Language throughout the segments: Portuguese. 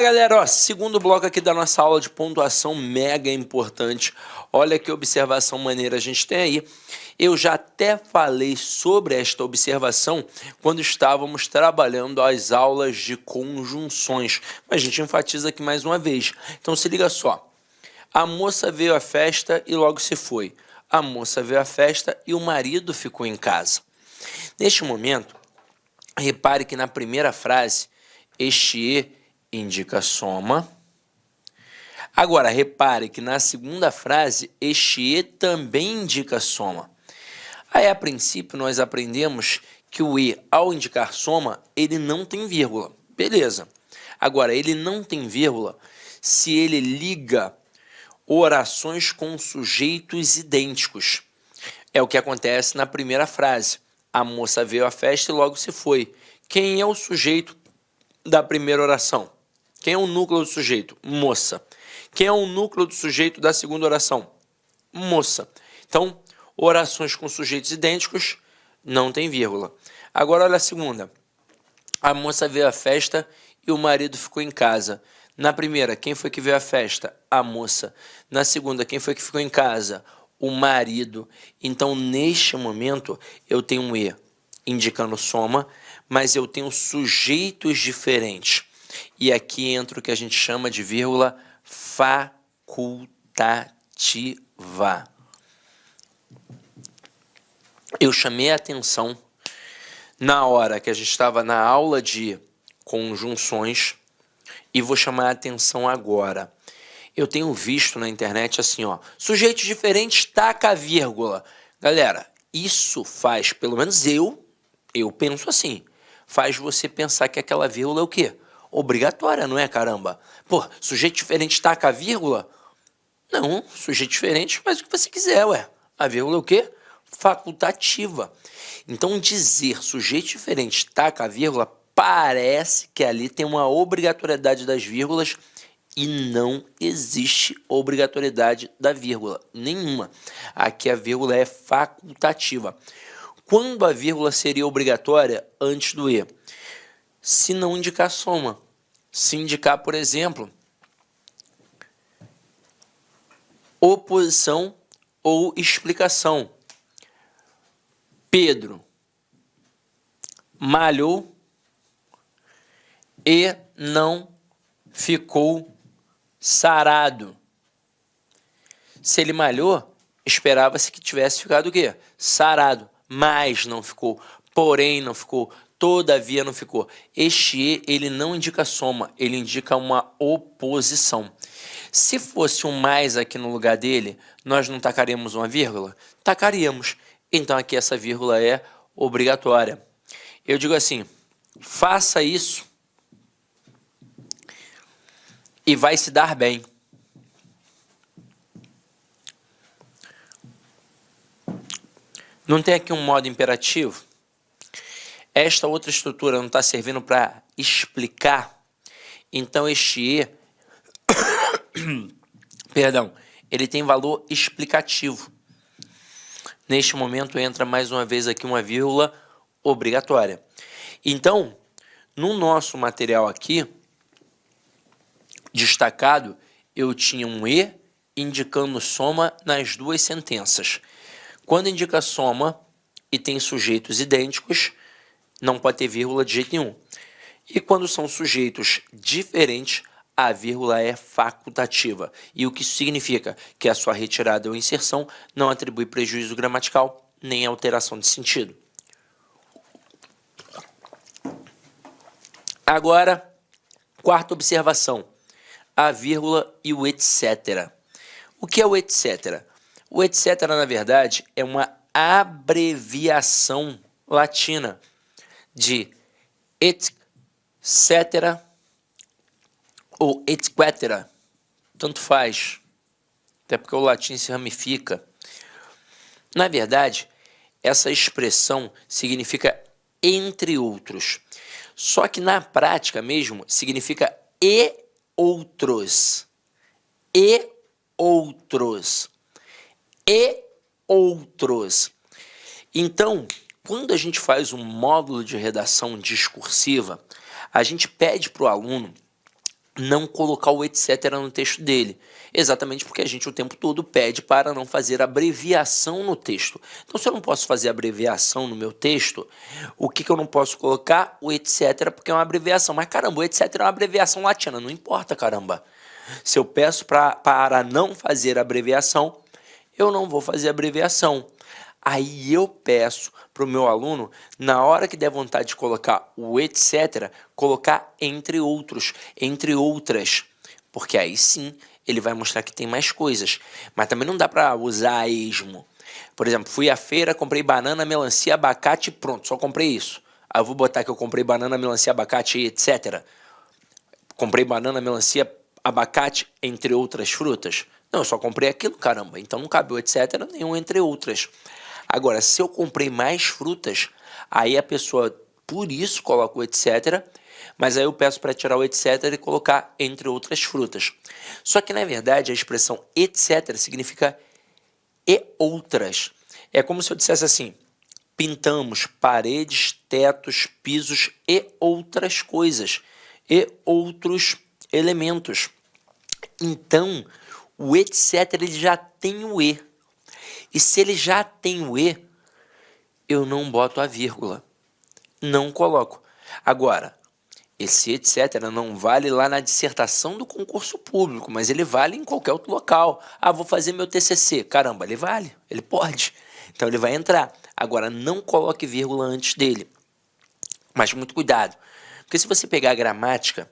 galera, ó, segundo bloco aqui da nossa aula de pontuação mega importante. Olha que observação maneira a gente tem aí. Eu já até falei sobre esta observação quando estávamos trabalhando as aulas de conjunções. Mas a gente enfatiza aqui mais uma vez. Então se liga só. A moça veio à festa e logo se foi. A moça veio à festa e o marido ficou em casa. Neste momento, repare que na primeira frase, este e indica soma. Agora, repare que na segunda frase, este e também indica soma. Aí, a princípio, nós aprendemos que o e, ao indicar soma, ele não tem vírgula. Beleza. Agora, ele não tem vírgula se ele liga orações com sujeitos idênticos. É o que acontece na primeira frase. A moça veio à festa e logo se foi. Quem é o sujeito da primeira oração? Quem é o núcleo do sujeito? Moça. Quem é o núcleo do sujeito da segunda oração? Moça. Então, orações com sujeitos idênticos não tem vírgula. Agora, olha a segunda. A moça veio à festa e o marido ficou em casa. Na primeira, quem foi que veio à festa? A moça. Na segunda, quem foi que ficou em casa? O marido. Então, neste momento, eu tenho um e indicando soma, mas eu tenho sujeitos diferentes. E aqui entra o que a gente chama de vírgula facultativa. Eu chamei a atenção na hora que a gente estava na aula de conjunções e vou chamar a atenção agora. Eu tenho visto na internet assim, ó, sujeitos diferentes, taca vírgula. Galera, isso faz, pelo menos eu penso assim, faz você pensar que aquela vírgula é o quê? Obrigatória, não é, caramba? Pô, sujeito diferente taca a vírgula? Não, sujeito diferente faz o que você quiser, ué. A vírgula é o quê? Facultativa. Então, dizer sujeito diferente taca a vírgula parece que ali tem uma obrigatoriedade das vírgulas e não existe obrigatoriedade da vírgula, nenhuma. Aqui a vírgula é facultativa. Quando a vírgula seria obrigatória antes do e? Se não indicar soma. Se indicar, por exemplo, oposição ou explicação. Pedro malhou e não ficou sarado. Se ele malhou, esperava-se que tivesse ficado o quê? Sarado. Mas não ficou, porém não ficou, todavia não ficou. Este e, ele não indica soma, ele indica uma oposição. Se fosse um mais aqui no lugar dele, nós não tacaríamos uma vírgula? Tacaríamos. Então aqui essa vírgula é obrigatória. Eu digo assim, faça isso e vai se dar bem. Não tem aqui um modo imperativo? Esta outra estrutura não está servindo para explicar? Então este e, perdão, ele tem valor explicativo. Neste momento entra mais uma vez aqui uma vírgula obrigatória. Então, no nosso material aqui, destacado, eu tinha um e indicando soma nas duas sentenças. Quando indica soma e tem sujeitos idênticos, não pode ter vírgula de jeito nenhum. E quando são sujeitos diferentes, a vírgula é facultativa. E o que isso significa? Que a sua retirada ou inserção não atribui prejuízo gramatical nem alteração de sentido. Agora, quarta observação. A vírgula e o etc. O que é o etc? O etc, na verdade, é uma abreviação latina de etc ou etc. Tanto faz, até porque o latim se ramifica. Na verdade, essa expressão significa entre outros. Só que na prática mesmo, significa e outros. E outros. E outros. Então, quando a gente faz um módulo de redação discursiva, a gente pede para o aluno não colocar o etc. no texto dele. Exatamente porque a gente o tempo todo pede para não fazer abreviação no texto. Então, se eu não posso fazer abreviação no meu texto, o que eu não posso colocar? O etc. porque é uma abreviação. Mas caramba, o etc. é uma abreviação latina. Não importa, caramba. Se eu peço para não fazer abreviação, eu não vou fazer abreviação. Aí eu peço para o meu aluno, na hora que der vontade de colocar o etc., colocar entre outros, entre outras, porque aí sim ele vai mostrar que tem mais coisas. Mas também não dá para usar esmo. Por exemplo, fui à feira, comprei banana, melancia, abacate e pronto, só comprei isso. Aí eu vou botar que eu comprei banana, melancia, abacate e etc. Comprei banana, melancia, abacate, entre outras frutas. Não, eu só comprei aquilo, caramba. Então não cabe o etc. nenhum entre outras. Agora, se eu comprei mais frutas, aí a pessoa, por isso, coloca o etc., mas aí eu peço para tirar o etc. e colocar entre outras frutas. Só que, na verdade, a expressão etc. significa e outras. É como se eu dissesse assim, pintamos paredes, tetos, pisos e outras coisas, e outros elementos. Então, o etc. ele já tem o e. E se ele já tem o e, eu não boto a vírgula. Não coloco. Agora, esse etc. não vale lá na dissertação do concurso público, mas ele vale em qualquer outro local. Ah, vou fazer meu TCC. Caramba, ele vale, ele pode. Então ele vai entrar. Agora, não coloque vírgula antes dele. Mas muito cuidado. Porque se você pegar a gramática,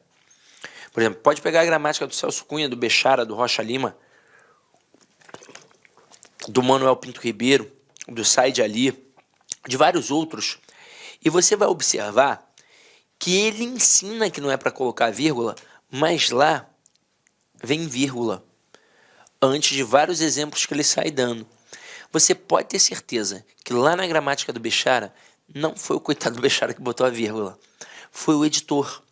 por exemplo, pode pegar a gramática do Celso Cunha, do Bechara, do Rocha Lima, do Manuel Pinto Ribeiro, do Said Ali, de vários outros, e você vai observar que ele ensina que não é para colocar vírgula, mas lá vem vírgula, antes de vários exemplos que ele sai dando. Você pode ter certeza que lá na gramática do Bechara, não foi o coitado do Bechara que botou a vírgula, foi o editor.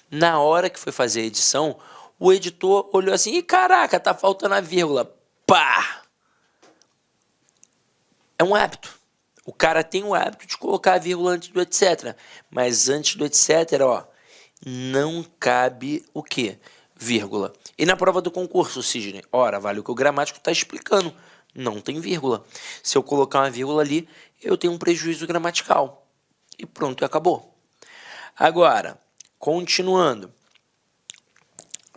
Na hora que foi fazer a edição, o editor olhou assim, e caraca, tá faltando a vírgula. Pá! É um hábito. O cara tem o hábito de colocar a vírgula antes do etc. Mas antes do etc, ó, não cabe o quê? Vírgula. E na prova do concurso, Sidney? Ora, vale o que o gramático está explicando. Não tem vírgula. Se eu colocar uma vírgula ali, eu tenho um prejuízo gramatical. E pronto, acabou. Agora, continuando.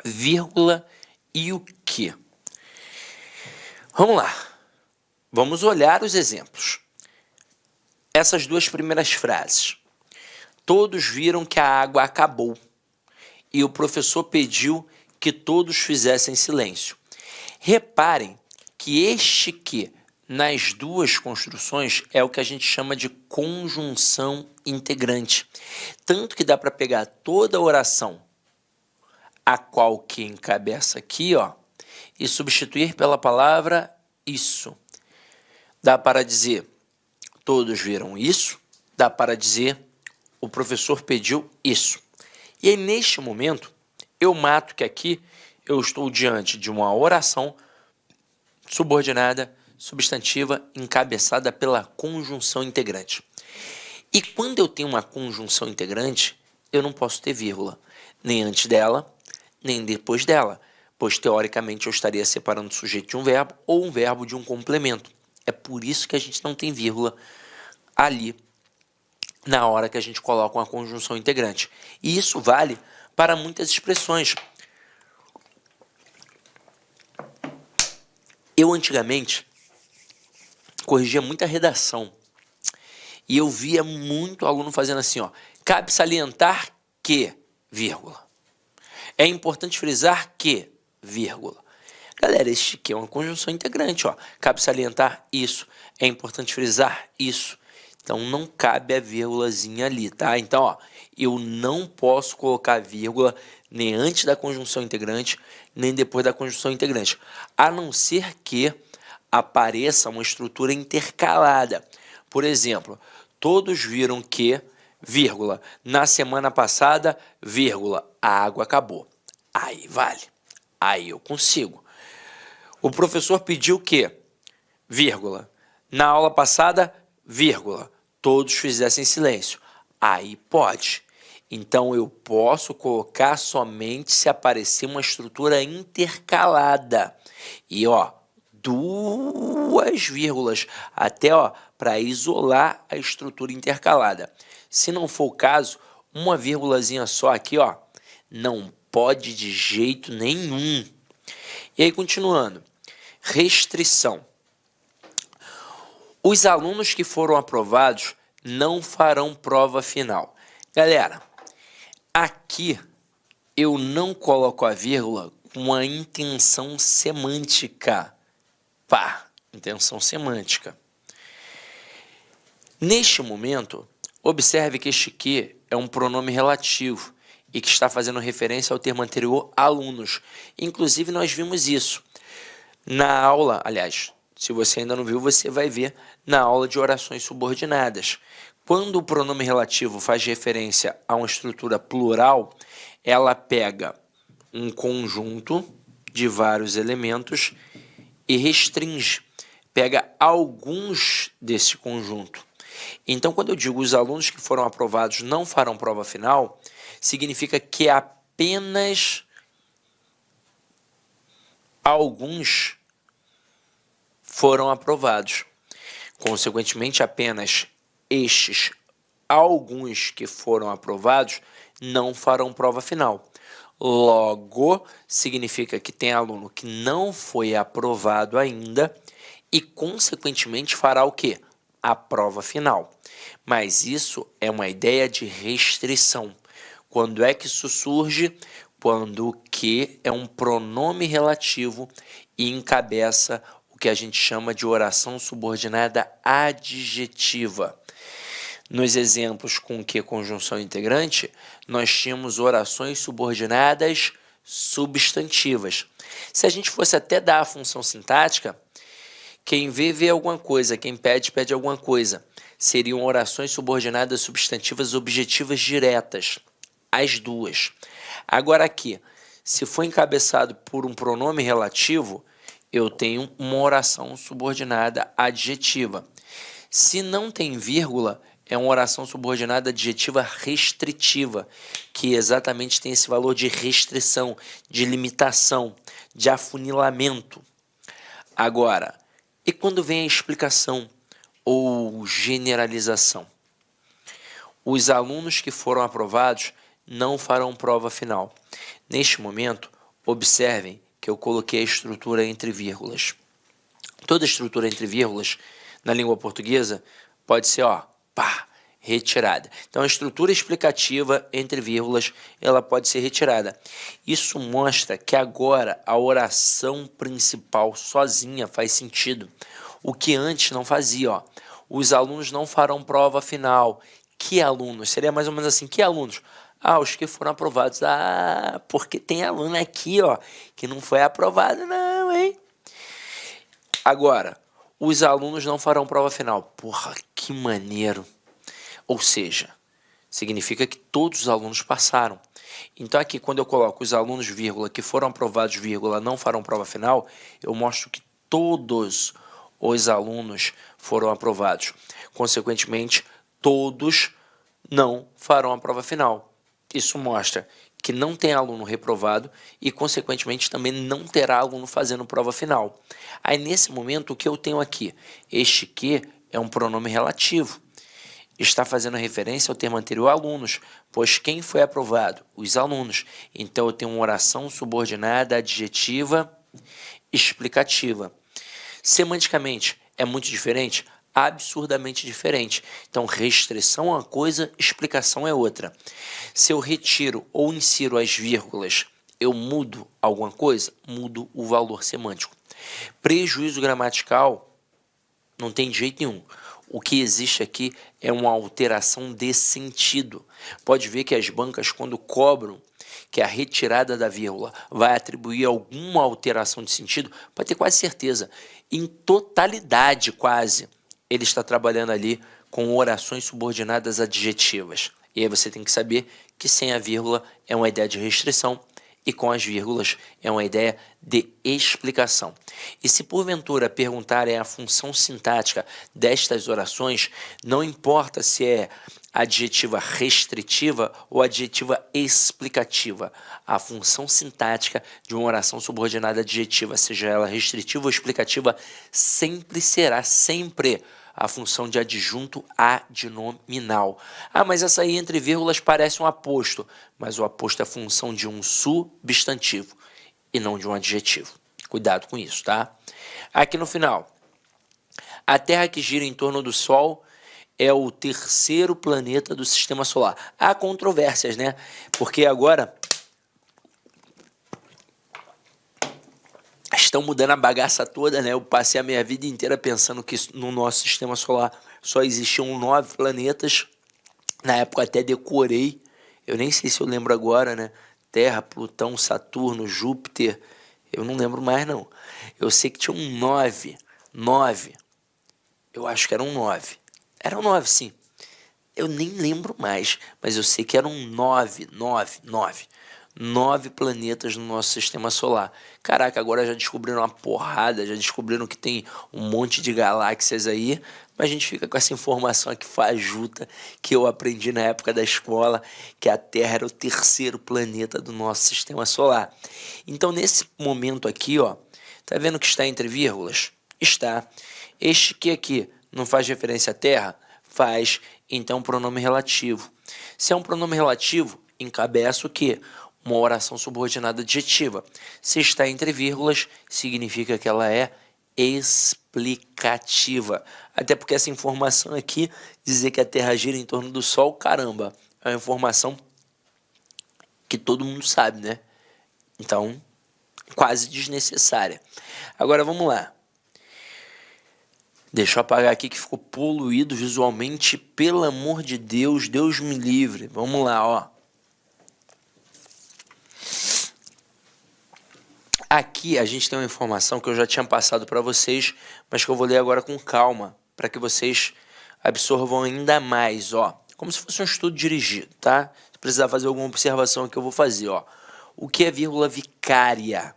Vírgula e o quê? Vamos lá. Vamos olhar os exemplos. Essas duas primeiras frases. Todos viram que a água acabou e o professor pediu que todos fizessem silêncio. Reparem que este que nas duas construções é o que a gente chama de conjunção integrante. Tanto que dá para pegar toda a oração a qual que encabeça aqui, ó, e substituir pela palavra isso. Dá para dizer, todos viram isso. Dá para dizer, o professor pediu isso. E aí, neste momento, eu mato que aqui eu estou diante de uma oração subordinada, substantiva, encabeçada pela conjunção integrante. E quando eu tenho uma conjunção integrante, eu não posso ter vírgula, nem antes dela, nem depois dela, pois teoricamente eu estaria separando o sujeito de um verbo ou um verbo de um complemento. É por isso que a gente não tem vírgula ali na hora que a gente coloca uma conjunção integrante. E isso vale para muitas expressões. Eu antigamente corrigia muita redação e eu via muito aluno fazendo assim, ó, cabe salientar que, vírgula. É importante frisar que, vírgula. Galera, este aqui é uma conjunção integrante, ó. Cabe salientar isso. É importante frisar isso. Então, não cabe a vírgulazinha ali, tá? Então, ó, eu não posso colocar vírgula nem antes da conjunção integrante, nem depois da conjunção integrante. A não ser que apareça uma estrutura intercalada. Por exemplo, todos viram que, vírgula, na semana passada, vírgula, a água acabou. Aí vale. Aí eu consigo. O professor pediu que, vírgula, na aula passada, vírgula, todos fizessem silêncio. Aí pode. Então, eu posso colocar somente se aparecer uma estrutura intercalada. E, ó, 2 vírgulas, até, ó, para isolar a estrutura intercalada. Se não for o caso, uma vírgulazinha só aqui, ó, não pode de jeito nenhum. E aí, continuando. Restrição. Os alunos que foram aprovados não farão prova final. Galera, aqui eu não coloco a vírgula com a intenção semântica. Pá, intenção semântica. Neste momento, observe que este que é um pronome relativo e que está fazendo referência ao termo anterior, alunos. Inclusive, nós vimos isso na aula, aliás, se você ainda não viu, você vai ver na aula de orações subordinadas. Quando o pronome relativo faz referência a uma estrutura plural, ela pega um conjunto de vários elementos e restringe, pega alguns desse conjunto. Então, quando eu digo os alunos que foram aprovados não farão prova final, significa que apenas alguns foram aprovados. Consequentemente, apenas estes alguns que foram aprovados não farão prova final. Logo, significa que tem aluno que não foi aprovado ainda e, consequentemente, fará o quê? A prova final. Mas isso é uma ideia de restrição. Quando é que isso surge? Quando o que é um pronome relativo e encabeça o que a gente chama de oração subordinada adjetiva. Nos exemplos com que conjunção integrante, nós tínhamos orações subordinadas substantivas. Se a gente fosse até dar a função sintática, quem vê, vê alguma coisa, quem pede, pede alguma coisa. Seriam orações subordinadas substantivas objetivas diretas, as duas. Agora aqui, se for encabeçado por um pronome relativo, eu tenho uma oração subordinada adjetiva. Se não tem vírgula, é uma oração subordinada adjetiva restritiva, que exatamente tem esse valor de restrição, de limitação, de afunilamento. Agora, e quando vem a explicação ou generalização? Os alunos que foram aprovados não farão prova final. Neste momento, observem que eu coloquei a estrutura entre vírgulas. Toda estrutura entre vírgulas, na língua portuguesa, pode ser, ó, pá, retirada. Então, a estrutura explicativa entre vírgulas, ela pode ser retirada. Isso mostra que agora a oração principal sozinha faz sentido. O que antes não fazia, ó. Os alunos não farão prova final. Que alunos? Seria mais ou menos assim, que alunos? Ah, os que foram aprovados. Ah, porque tem aluno aqui, ó, que não foi aprovado não, hein? Agora, os alunos não farão prova final. Porra, que maneiro. Ou seja, significa que todos os alunos passaram. Então aqui, quando eu coloco os alunos, vírgula, que foram aprovados, vírgula, não farão prova final, eu mostro que todos os alunos foram aprovados. Consequentemente, todos não farão a prova final. Isso mostra que não tem aluno reprovado e, consequentemente, também não terá aluno fazendo prova final. Aí, nesse momento, o que eu tenho aqui? Este que é um pronome relativo. Está fazendo referência ao termo anterior, alunos, pois quem foi aprovado? Os alunos. Então, eu tenho uma oração subordinada adjetiva explicativa. Semanticamente, é muito diferente? Absurdamente diferente. Então, restrição é uma coisa, explicação é outra. Se eu retiro ou insiro as vírgulas, eu mudo alguma coisa? Mudo o valor semântico. Prejuízo gramatical não tem de jeito nenhum. O que existe aqui é uma alteração de sentido. Pode ver que as bancas, quando cobram que a retirada da vírgula vai atribuir alguma alteração de sentido, pode ter quase certeza, em totalidade quase, ele está trabalhando ali com orações subordinadas adjetivas. E aí você tem que saber que sem a vírgula é uma ideia de restrição e com as vírgulas é uma ideia de explicação. E se porventura perguntarem a função sintática destas orações, não importa se é adjetiva restritiva ou adjetiva explicativa. A função sintática de uma oração subordinada adjetiva, seja ela restritiva ou explicativa, sempre será a função de adjunto adnominal. Ah, mas essa aí entre vírgulas parece um aposto, mas o aposto é a função de um substantivo e não de um adjetivo. Cuidado com isso, tá? Aqui no final, a Terra que gira em torno do Sol é o terceiro planeta do Sistema Solar. Há controvérsias, né? Porque agora estão mudando a bagaça toda, né? Eu passei a minha vida inteira pensando que no nosso Sistema Solar só existiam 9 planetas. Na época até decorei, eu nem sei se eu lembro agora, né? Terra, Plutão, Saturno, Júpiter, eu não lembro mais não. Eu sei que tinham 9, eu acho que eram 9. Eram 9, sim. Eu nem lembro mais, mas eu sei que eram 9 planetas no nosso Sistema Solar. Caraca, agora já descobriram uma porrada, já descobriram que tem um monte de galáxias aí, mas a gente fica com essa informação aqui fajuta que eu aprendi na época da escola, que a Terra era o terceiro planeta do nosso Sistema Solar. Então, nesse momento aqui, ó, tá vendo que está entre vírgulas? Está. Este que aqui não faz referência à Terra? Faz, então, pronome relativo. Se é um pronome relativo, encabeça o quê? Uma oração subordinada adjetiva. Se está entre vírgulas, significa que ela é explicativa. Até porque essa informação aqui, dizer que a Terra gira em torno do Sol, caramba, é uma informação que todo mundo sabe, né? Então, quase desnecessária. Agora, vamos lá. Deixa eu apagar aqui que ficou poluído visualmente. Pelo amor de Deus, Deus me livre. Vamos lá, ó. Aqui a gente tem uma informação que eu já tinha passado para vocês, mas que eu vou ler agora com calma, para que vocês absorvam ainda mais, ó. Como se fosse um estudo dirigido, tá? Se precisar fazer alguma observação que eu vou fazer, ó. O que é vírgula vicária?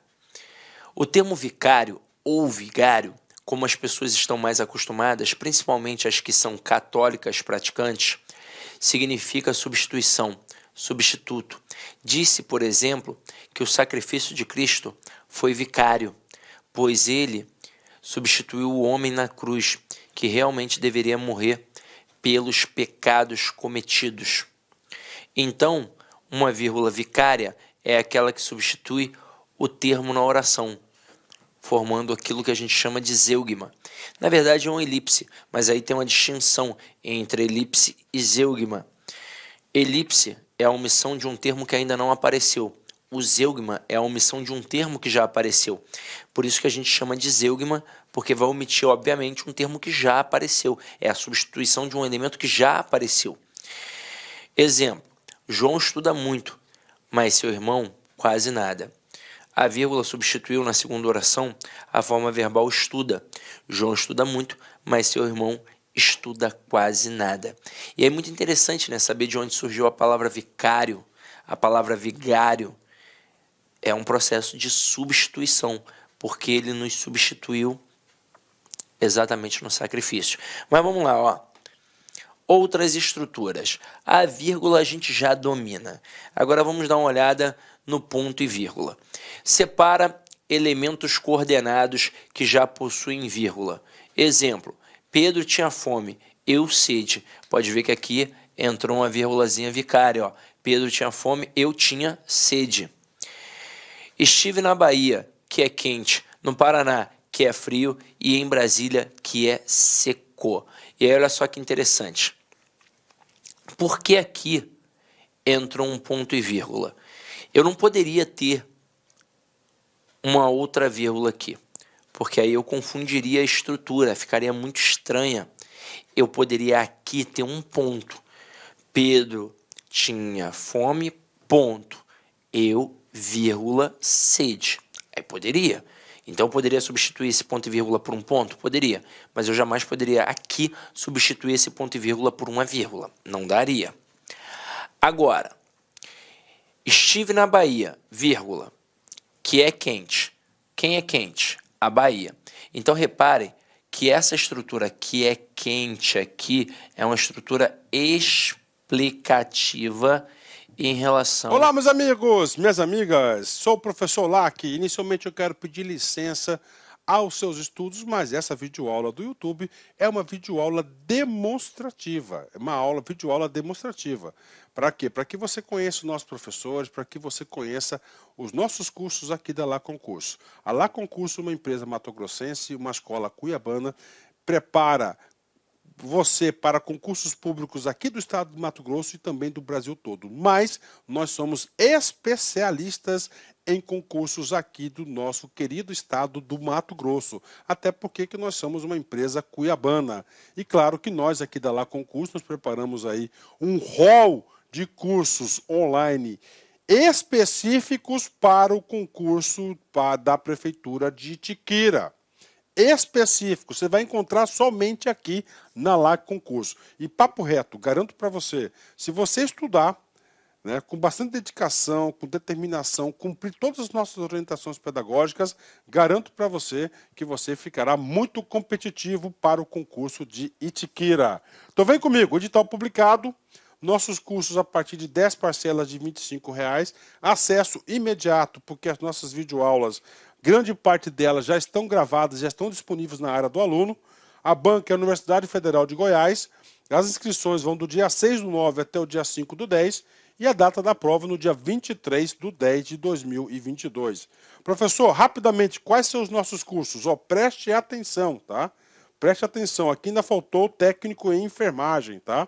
O termo vicário ou vigário, como as pessoas estão mais acostumadas, principalmente as que são católicas praticantes, significa substituição, substituto. Disse, por exemplo, que o sacrifício de Cristo foi vicário, pois ele substituiu o homem na cruz, que realmente deveria morrer pelos pecados cometidos. Então, uma vírgula vicária é aquela que substitui o termo na oração, formando aquilo que a gente chama de zeugma. Na verdade é uma elipse, mas aí tem uma distinção entre elipse e zeugma. Elipse é a omissão de um termo que ainda não apareceu. O zeugma é a omissão de um termo que já apareceu. Por isso que a gente chama de zeugma, porque vai omitir, obviamente, um termo que já apareceu. É a substituição de um elemento que já apareceu. Exemplo, João estuda muito, mas seu irmão quase nada. A vírgula substituiu na segunda oração a forma verbal estuda. João estuda muito, mas seu irmão estuda quase nada. E é muito interessante, né, saber de onde surgiu a palavra vicário. A palavra vigário é um processo de substituição, porque ele nos substituiu exatamente no sacrifício. Mas vamos lá, ó. Outras estruturas. A vírgula a gente já domina. Agora vamos dar uma olhada no ponto e vírgula. Separa elementos coordenados que já possuem vírgula. Exemplo, Pedro tinha fome, eu sede. Pode ver que aqui entrou uma vírgulazinha vicária, ó. Pedro tinha fome, eu tinha sede. Estive na Bahia, que é quente, no Paraná, que é frio, e em Brasília, que é seco. E aí olha só que interessante. Por que aqui entrou um ponto e vírgula? Eu não poderia ter uma outra vírgula aqui, porque aí eu confundiria a estrutura, ficaria muito estranha. Eu poderia aqui ter um ponto. Pedro tinha fome, ponto. Eu, vírgula, sede. Aí poderia. Então eu poderia substituir esse ponto e vírgula por um ponto? Poderia. Mas eu jamais poderia aqui substituir esse ponto e vírgula por uma vírgula. Não daria. Agora, estive na Bahia, vírgula, que é quente. Quem é quente? A Bahia. Então reparem que essa estrutura que é quente aqui é uma estrutura explicativa. explicativa em relação... Olá, meus amigos, minhas amigas, sou o professor Lac. Inicialmente eu quero pedir licença aos seus estudos, mas essa videoaula do YouTube é uma videoaula demonstrativa, é uma videoaula demonstrativa. Para quê? Para que você conheça os nossos professores, para que você conheça os nossos cursos aqui da Lá Concurso. A Lá Concurso é uma empresa matogrossense, uma escola cuiabana, prepara você para concursos públicos aqui do estado do Mato Grosso e também do Brasil todo. Mas nós somos especialistas em concursos aqui do nosso querido estado do Mato Grosso. Até porque que nós somos uma empresa cuiabana. E claro que nós aqui da Lá Concurso, nós preparamos aí um rol de cursos online específicos para o concurso da Prefeitura de Itiquira. Específico, você vai encontrar somente aqui na Lá Concurso. E papo reto, garanto para você, se você estudar, né, com bastante dedicação, com determinação, cumprir todas as nossas orientações pedagógicas, garanto para você que você ficará muito competitivo para o concurso de Itiquira. Então vem comigo, edital publicado, nossos cursos a partir de 10 parcelas de R$ 25,00, acesso imediato, porque as nossas videoaulas, grande parte delas já estão gravadas, já estão disponíveis na área do aluno. A banca é a Universidade Federal de Goiás. As inscrições vão do dia 6/9 até o dia 5/10 e a data da prova no dia 23/10 de 2022. Professor, rapidamente, quais são os nossos cursos? Preste atenção, tá? Preste atenção, aqui ainda faltou o técnico em enfermagem, tá?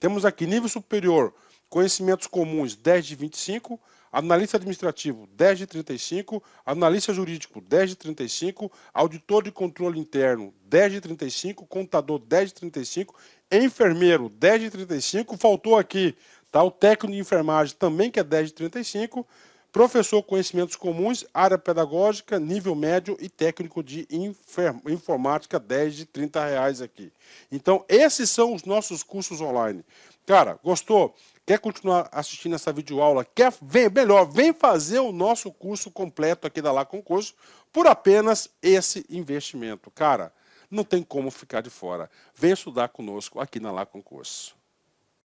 Temos aqui nível superior, conhecimentos comuns 10 de 25, analista administrativo 10 de 35, analista jurídico 10 de 35, auditor de controle interno 10 de 35, contador 10 de 35, enfermeiro 10 de 35, faltou aqui, tá, o técnico de enfermagem também que é 10 de 35, professor conhecimentos comuns, área pedagógica, nível médio e técnico de informática, 10 de R$30 aqui. Então, esses são os nossos cursos online. Cara, gostou? Quer continuar assistindo essa videoaula? Quer ver melhor? Vem fazer o nosso curso completo aqui da Lá Concurso por apenas esse investimento. Cara, não tem como ficar de fora. Vem estudar conosco aqui na Lá Concurso.